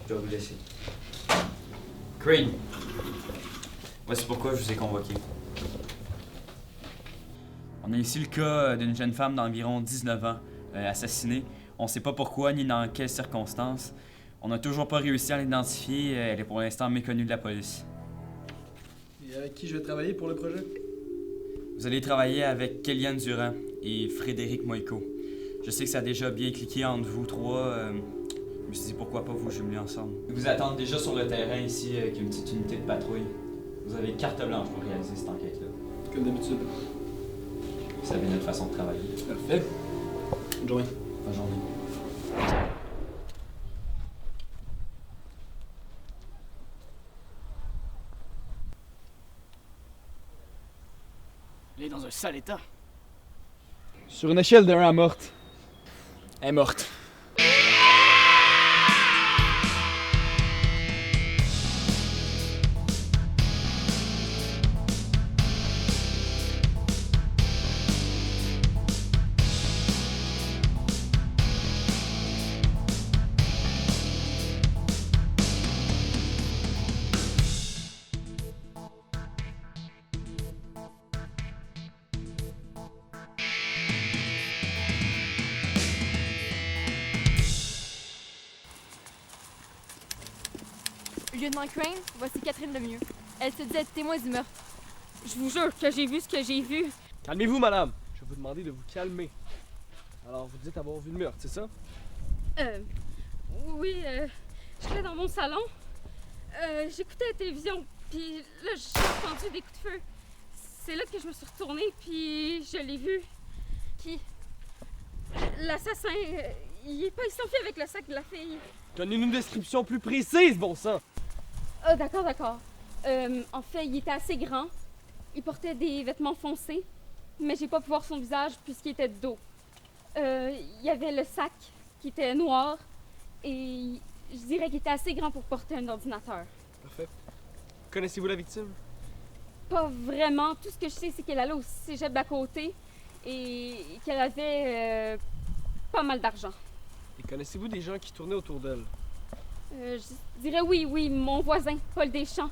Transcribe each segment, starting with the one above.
dois vous laisser. Crane, voici pourquoi je vous ai convoqué. On a ici le cas d'une jeune femme d'environ 19 ans, assassinée. On ne sait pas pourquoi ni dans quelles circonstances. On n'a toujours pas réussi à l'identifier. Elle est pour l'instant méconnue de la police. Et avec qui je vais travailler pour le projet? Vous allez travailler avec Kéliane Durand et Frédéric Moïko. Je sais que ça a déjà bien cliqué entre vous trois. Je me suis dit pourquoi pas vous jumeler ensemble. Ils vous attendent déjà sur le terrain ici avec une petite unité de patrouille. Vous avez carte blanche pour réaliser cette enquête-là. Comme d'habitude. Vous savez notre façon de travailler. Parfait. Bonne journée. Bonne journée. Elle est dans un sale état. Sur une échelle de 1 à morte. Elle est morte. Lieutenant Crane, voici Catherine Lemieux. Elle se dit être témoin du meurtre. Je vous jure que j'ai vu ce que j'ai vu. Calmez-vous, madame. Je vais vous demander de vous calmer. Alors, vous dites avoir vu le meurtre, c'est ça? Oui, j'étais dans mon salon. J'écoutais la télévision, puis là, j'ai entendu des coups de feu. C'est là que je me suis retournée, puis je l'ai vu. Qui? L'assassin, il s'enfuit avec le sac de la fille. Donnez-nous une description plus précise, bon sang! Ah, d'accord. En fait, il était assez grand. Il portait des vêtements foncés, mais j'ai pas pu voir son visage puisqu'il était de dos. Il y avait le sac qui était noir et je dirais qu'il était assez grand pour porter un ordinateur. Parfait. Connaissez-vous la victime? Pas vraiment. Tout ce que je sais, c'est qu'elle allait au cégep d'à côté et qu'elle avait pas mal d'argent. Et connaissez-vous des gens qui tournaient autour d'elle? Je dirais oui, mon voisin, Paul Deschamps.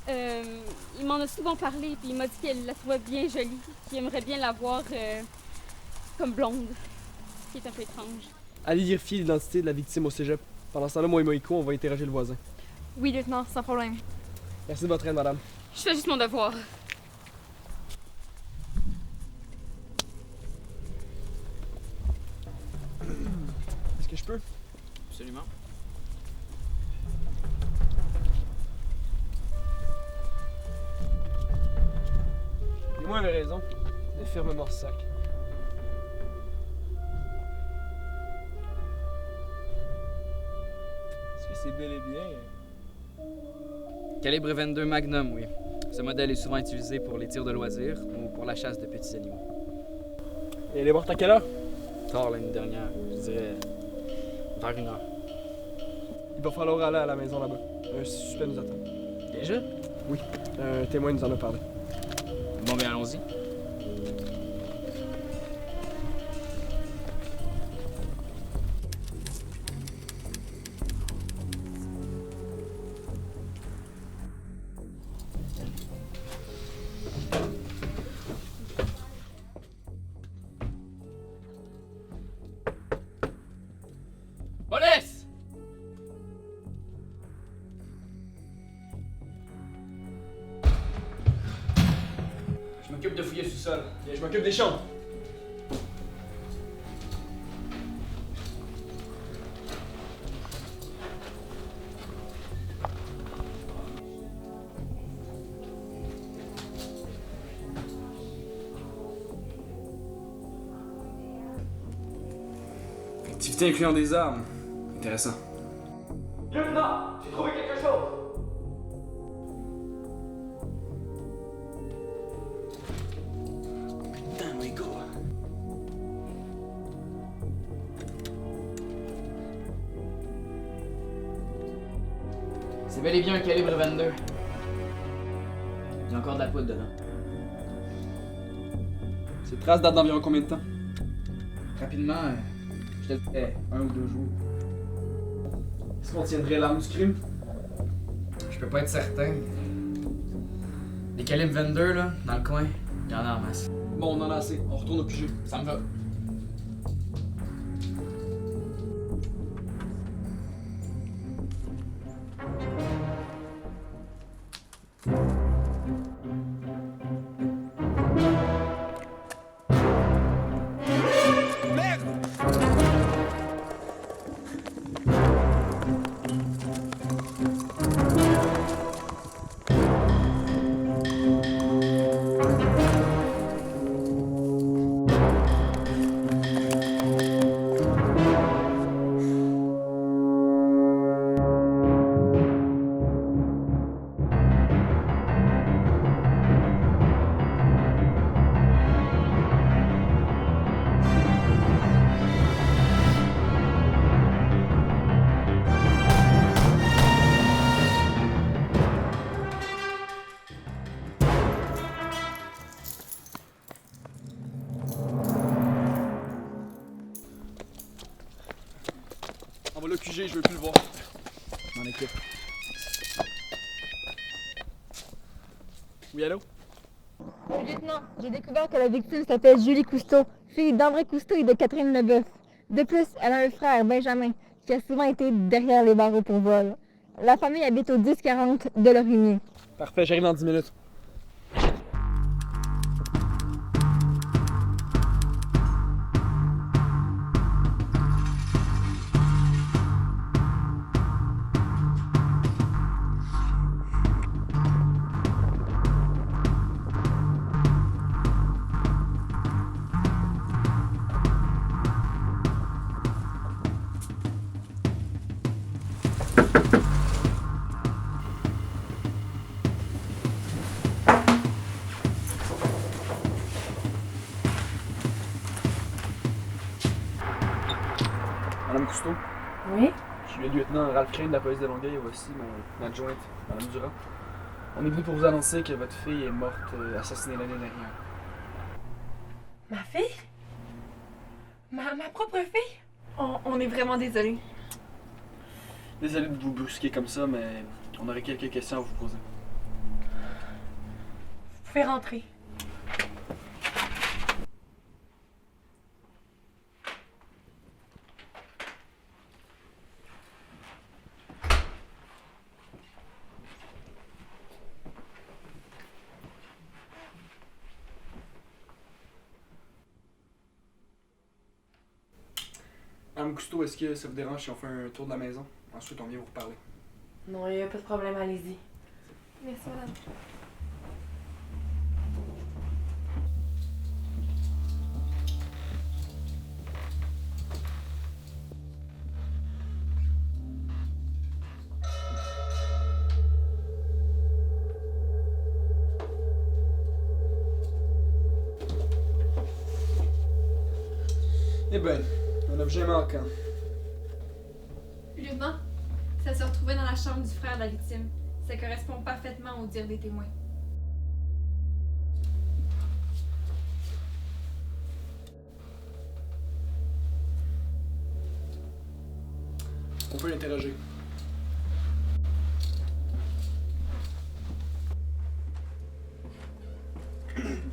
Il m'en a souvent parlé, puis il m'a dit qu'elle la trouvait bien jolie, qu'il aimerait bien la voir comme blonde, ce qui est un peu étrange. Allez vérifier l'identité de la victime au cégep. Pendant ce temps-là, moi et Moïko, on va interroger le voisin. Oui, lieutenant, sans problème. Merci de votre aide, madame. Je fais juste mon devoir. Est-ce que je peux? Absolument. Et moi, avait raison. Le ferme Morsac. Est-ce que c'est bel et bien? Calibre 22 Magnum, oui. Ce modèle est souvent utilisé pour les tirs de loisirs ou pour la chasse de petits animaux. Et elle est morte à quelle heure? Tard l'année dernière, je dirais vers 1 heure. Il va falloir aller à la maison là-bas. Un suspect nous attend. Déjà? Oui, un témoin nous en a parlé. Bon, bien allons-y. Police! Je m'occupe de fouiller le sous-sol. Bien, je m'occupe des chambres. Activité incluant des armes. Intéressant. Lieutenant, j'ai trouvé quelque chose! Putain, my god. C'est bel et bien un calibre 22. Il y a encore de la poudre dedans. Cette trace date d'environ combien de temps? Rapidement, je te dirais 1 ou 2 jours. Est-ce qu'on tiendrait l'arme du crime? Je peux pas être certain. Des calibres 22, là, dans le coin, il y en a en masse. Bon, on en a assez. On retourne au QG. Ça me va. On va le QG, je veux plus le voir. Mon équipe. Oui, allô? Lieutenant, j'ai découvert que la victime s'appelle Julie Cousteau, fille d'André Cousteau et de Catherine Leboeuf. De plus, elle a un frère, Benjamin, qui a souvent été derrière les barreaux pour vol. La famille habite au 1040 de Lorimier. Parfait, j'arrive dans 10 minutes. Madame Cousteau, Oui? je suis le lieutenant Ralph Crane de la police de Longueuil et voici mon adjointe, Madame Durand. On est venu pour vous annoncer que votre fille est morte, assassinée l'année dernière. Ma fille? Ma propre fille? On est vraiment désolé. Désolé de vous brusquer comme ça, mais on aurait quelques questions à vous poser. Vous pouvez rentrer. Madame Cousteau, est-ce que ça vous dérange si on fait un tour de la maison? Ensuite, on vient vous reparler. Non, il n'y a pas de problème, allez-y. Merci, madame. Eh ben, un objet manquant. Lieutenant, ça se retrouvait dans la chambre du frère de la victime. Ça correspond parfaitement au dire des témoins. On peut l'interroger.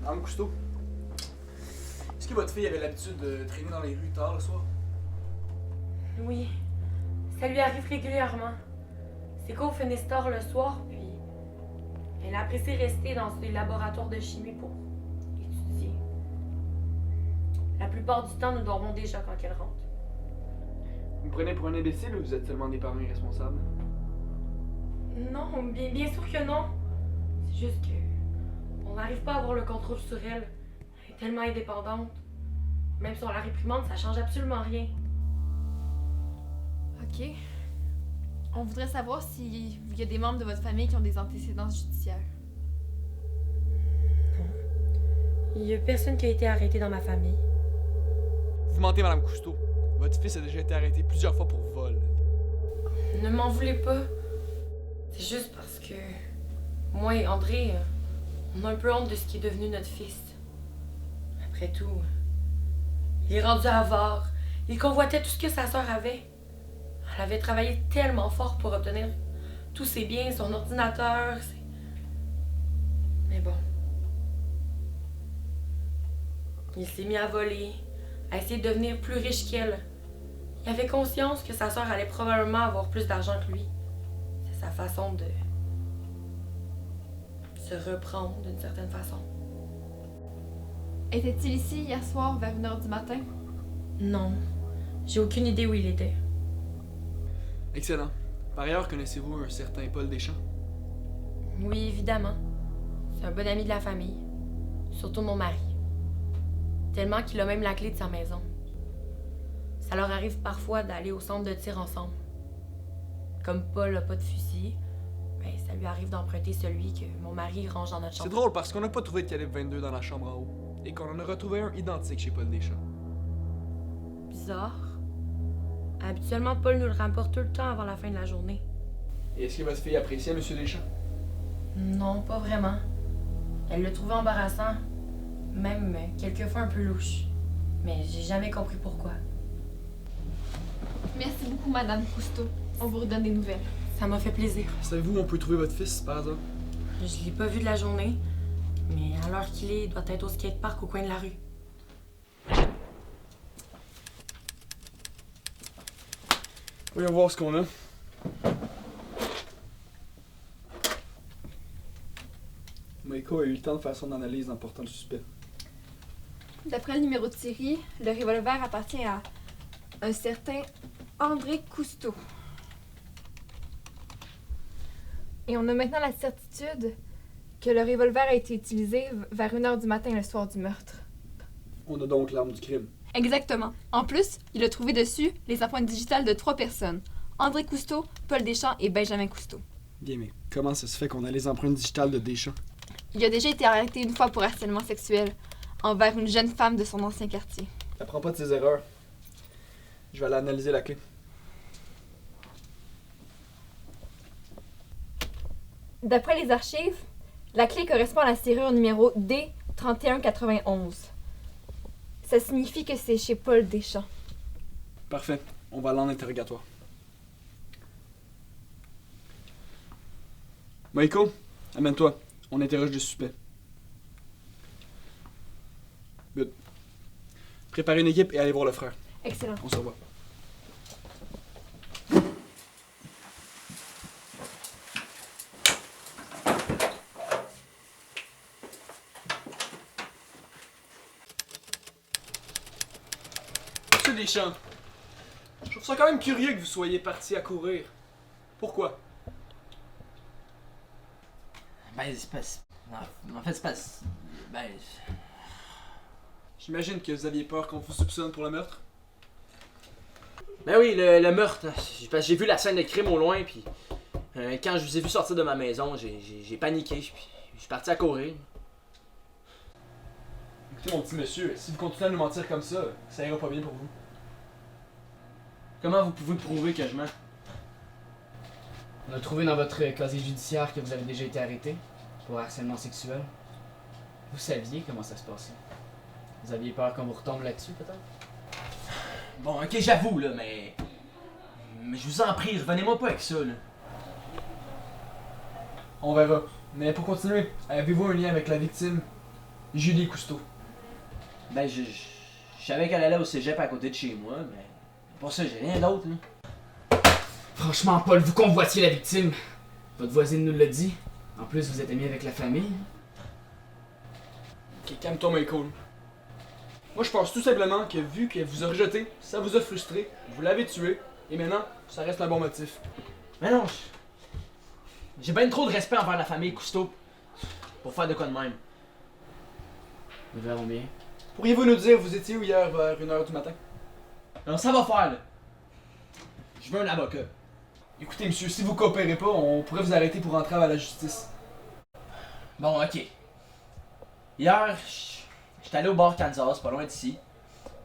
Madame Cousteau, est-ce que votre fille avait l'habitude de traîner dans les rues tard le soir? Oui, ça lui arrive régulièrement. C'est qu'au Fenestor le soir, puis elle a apprécié rester dans les laboratoires de chimie pour étudier. La plupart du temps, nous dormons déjà quand elle rentre. Vous me prenez pour un imbécile ou vous êtes seulement des parents irresponsables? Non, bien sûr que non. C'est juste que on n'arrive pas à avoir le contrôle sur elle. Elle est tellement indépendante. Même si on la réprimande, ça change absolument rien. OK. On voudrait savoir s'il y a des membres de votre famille qui ont des antécédents judiciaires. Il n'y a personne qui a été arrêté dans ma famille. Vous mentez, Madame Cousteau. Votre fils a déjà été arrêté plusieurs fois pour vol. Ne m'en voulez pas. C'est juste parce que moi et André, on a un peu honte de ce qui est devenu notre fils. Après tout, il est rendu avare. Il convoitait tout ce que sa sœur avait. Elle avait travaillé tellement fort pour obtenir tous ses biens, son ordinateur. Mais bon. Il s'est mis à voler, à essayer de devenir plus riche qu'elle. Il avait conscience que sa sœur allait probablement avoir plus d'argent que lui. C'est sa façon de se reprendre d'une certaine façon. Était-il ici hier soir vers 1h du matin? Non, j'ai aucune idée où il était. Excellent. Par ailleurs, connaissez-vous un certain Paul Deschamps? Oui, évidemment. C'est un bon ami de la famille. Surtout mon mari. Tellement qu'il a même la clé de sa maison. Ça leur arrive parfois d'aller au centre de tir ensemble. Comme Paul n'a pas de fusil, ben ça lui arrive d'emprunter celui que mon mari range dans notre C'est chambre. drôle parce qu'on n'a pas trouvé de calibre 22 dans la chambre en haut. Et qu'on en a retrouvé un identique chez Paul Deschamps. Bizarre. Habituellement, Paul nous le rapporte tout le temps avant la fin de la journée. Et est-ce que votre fille appréciait M. Deschamps? Non, pas vraiment. Elle le trouvait embarrassant. Même quelquefois un peu louche. Mais j'ai jamais compris pourquoi. Merci beaucoup, Madame Cousteau. On vous redonne des nouvelles. Ça m'a fait plaisir. Savez-vous où on peut trouver votre fils, par hasard? Je l'ai pas vu de la journée, mais à l'heure qu'il est, il doit être au skatepark au coin de la rue. Voyons voir ce qu'on a. Michael a eu le temps de faire son analyse en portant le suspect. D'après le numéro de série, le revolver appartient à un certain André Cousteau. Et on a maintenant la certitude que le revolver a été utilisé vers 1h du matin le soir du meurtre. On a donc l'arme du crime. Exactement. En plus, il a trouvé dessus les empreintes digitales de 3 personnes. André Cousteau, Paul Deschamps et Benjamin Cousteau. Bien, mais comment ça se fait qu'on a les empreintes digitales de Deschamps? Il a déjà été arrêté une fois pour harcèlement sexuel envers une jeune femme de son ancien quartier. Apprends pas de ses erreurs. Je vais aller analyser la clé. D'après les archives, la clé correspond à la serrure numéro D3191. Ça signifie que c'est chez Paul Deschamps. Parfait. On va aller en interrogatoire. Michael, amène-toi. On interroge le suspect. Good. Préparez une équipe et allez voir le frère. Excellent. On se revoit. Monsieur Deschamps, je trouve ça quand même curieux que vous soyez parti à courir. Pourquoi? Ben, c'est pas. Non, en fait, c'est pas. Ben. J'imagine que vous aviez peur qu'on vous soupçonne pour le meurtre. Ben oui, le meurtre. Parce que j'ai vu la scène de crime au loin, puis. Quand je vous ai vu sortir de ma maison, j'ai paniqué, puis je suis parti à courir. Écoutez, mon petit monsieur, si vous continuez à nous mentir comme ça ira pas bien pour vous. Comment vous pouvez prouver que je mens? On a trouvé dans votre casier judiciaire que vous avez déjà été arrêté pour harcèlement sexuel. Vous saviez comment ça se passait? Vous aviez peur qu'on vous retombe là-dessus, peut-être? Bon, ok, j'avoue, là, mais. Mais je vous en prie, revenez-moi pas avec ça, là. On verra. Mais pour continuer, avez-vous un lien avec la victime, Julie Cousteau? Ben, je savais qu'elle allait au cégep à côté de chez moi, mais. Pour ça, j'ai rien d'autre, là. Franchement, Paul, vous convoitiez la victime. Votre voisine nous l'a dit. En plus, vous êtes amis avec la famille. Ok, calme-toi, Michael. Moi, je pense tout simplement que vu qu'elle vous a rejeté, ça vous a frustré, vous l'avez tué, et maintenant, ça reste un bon motif. Mais non, j'ai bien trop de respect envers la famille Cousteau pour faire de quoi de même. Nous verrons bien. Pourriez-vous nous dire, vous étiez où hier vers 1h du matin? Non, ça va faire, là. Je veux un avocat. Écoutez, monsieur, si vous coopérez pas, on pourrait vous arrêter pour entrave à la justice. Bon, ok. Hier, j'étais allé au bar Kansas, pas loin d'ici.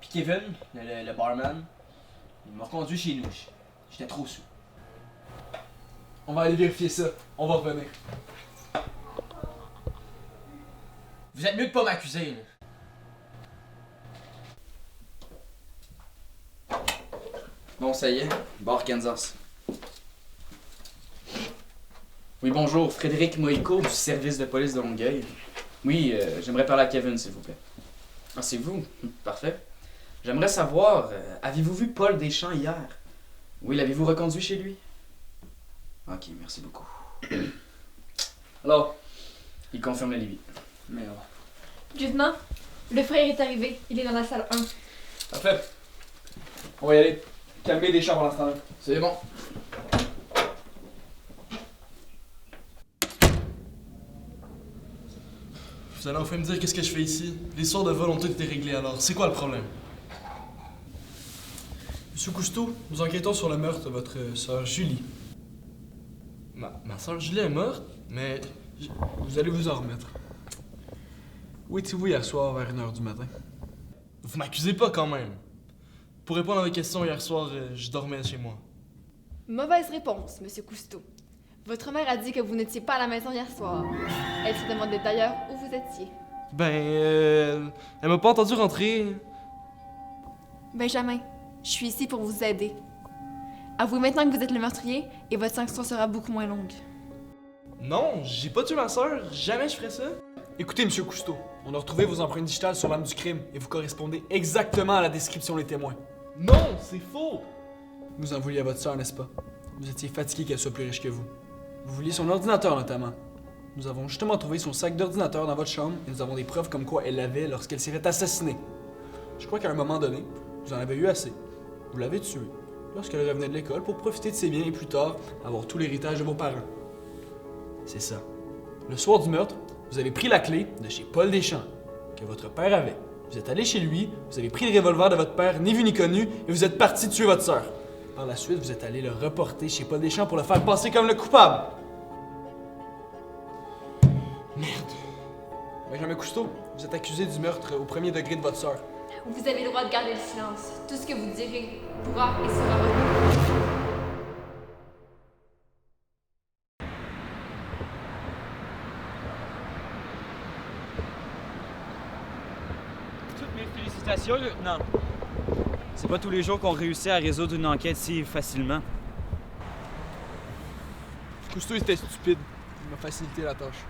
Puis Kevin, le barman, il m'a conduit chez nous. J'étais trop sous. On va aller vérifier ça. On va revenir. Vous êtes mieux de pas m'accuser, là. Bon, ça y est, bar Kansas. Oui, bonjour, Frédéric Moïco du service de police de Longueuil. Oui, j'aimerais parler à Kevin, s'il vous plaît. Ah, c'est vous? Parfait. J'aimerais savoir, avez-vous vu Paul Deschamps hier? Oui, l'avez-vous reconduit chez lui? Ok, merci beaucoup. Alors, il confirme le Libye. Merde. Lieutenant, le frère est arrivé. Il est dans la salle 1. Parfait. On va y aller. Calmez les chambres pendant ce temps-là. C'est bon. Vous allez enfin me dire qu'est-ce que je fais ici? L'histoire de vol ont toutes été réglées alors. C'est quoi le problème? Monsieur Cousteau, nous enquêtons sur le meurtre de votre sœur Julie. Ma sœur Julie est morte, mais vous allez vous en remettre. Où étiez-vous hier soir vers 1h du matin? Vous m'accusez pas quand même. Pour répondre à vos questions, hier soir, je dormais chez moi. Mauvaise réponse, Monsieur Cousteau. Votre mère a dit que vous n'étiez pas à la maison hier soir. Elle se demandait d'ailleurs où vous étiez. Ben, elle m'a pas entendu rentrer. Benjamin, je suis ici pour vous aider. Avouez maintenant que vous êtes le meurtrier et votre sanction sera beaucoup moins longue. Non, j'ai pas tué ma sœur. Jamais je ferais ça. Écoutez, Monsieur Cousteau, on a retrouvé vos empreintes digitales sur l'arme du crime et vous correspondez exactement à la description des témoins. Non, c'est faux. Vous en vouliez à votre sœur, n'est-ce pas? Vous étiez fatigué qu'elle soit plus riche que vous. Vous vouliez son ordinateur notamment. Nous avons justement trouvé son sac d'ordinateur dans votre chambre et nous avons des preuves comme quoi elle l'avait lorsqu'elle s'est fait assassiner. Je crois qu'à un moment donné, vous en avez eu assez. Vous l'avez tuée lorsqu'elle revenait de l'école pour profiter de ses biens et plus tard avoir tout l'héritage de vos parents. C'est ça. Le soir du meurtre, vous avez pris la clé de chez Paul Deschamps, que votre père avait. Vous êtes allé chez lui, vous avez pris le revolver de votre père, ni vu ni connu, et vous êtes parti tuer votre sœur. Par la suite, vous êtes allé le reporter chez Paul Deschamps pour le faire passer comme le coupable. Merde. Benjamin Cousteau, vous êtes accusé du meurtre au premier degré de votre sœur. Vous avez le droit de garder le silence. Tout ce que vous direz pourra et sera retenu. Toutes mes félicitations, lieutenant. C'est pas tous les jours qu'on réussit à résoudre une enquête si facilement. Cousteau était stupide. Il m'a facilité la tâche.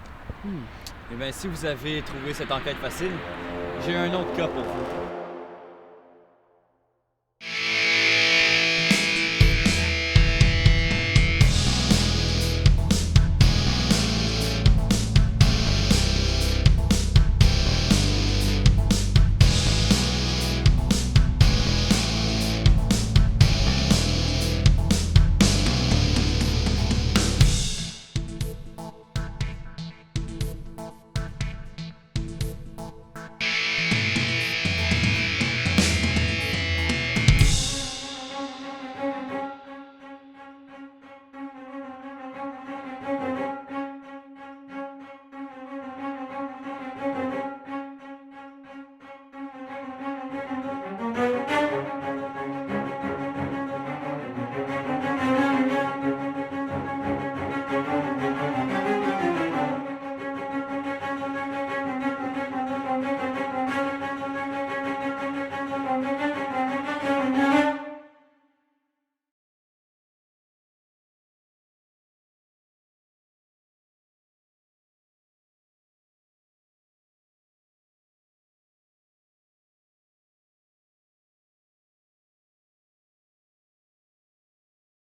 Eh bien, si vous avez trouvé cette enquête facile, j'ai un autre cas pour vous.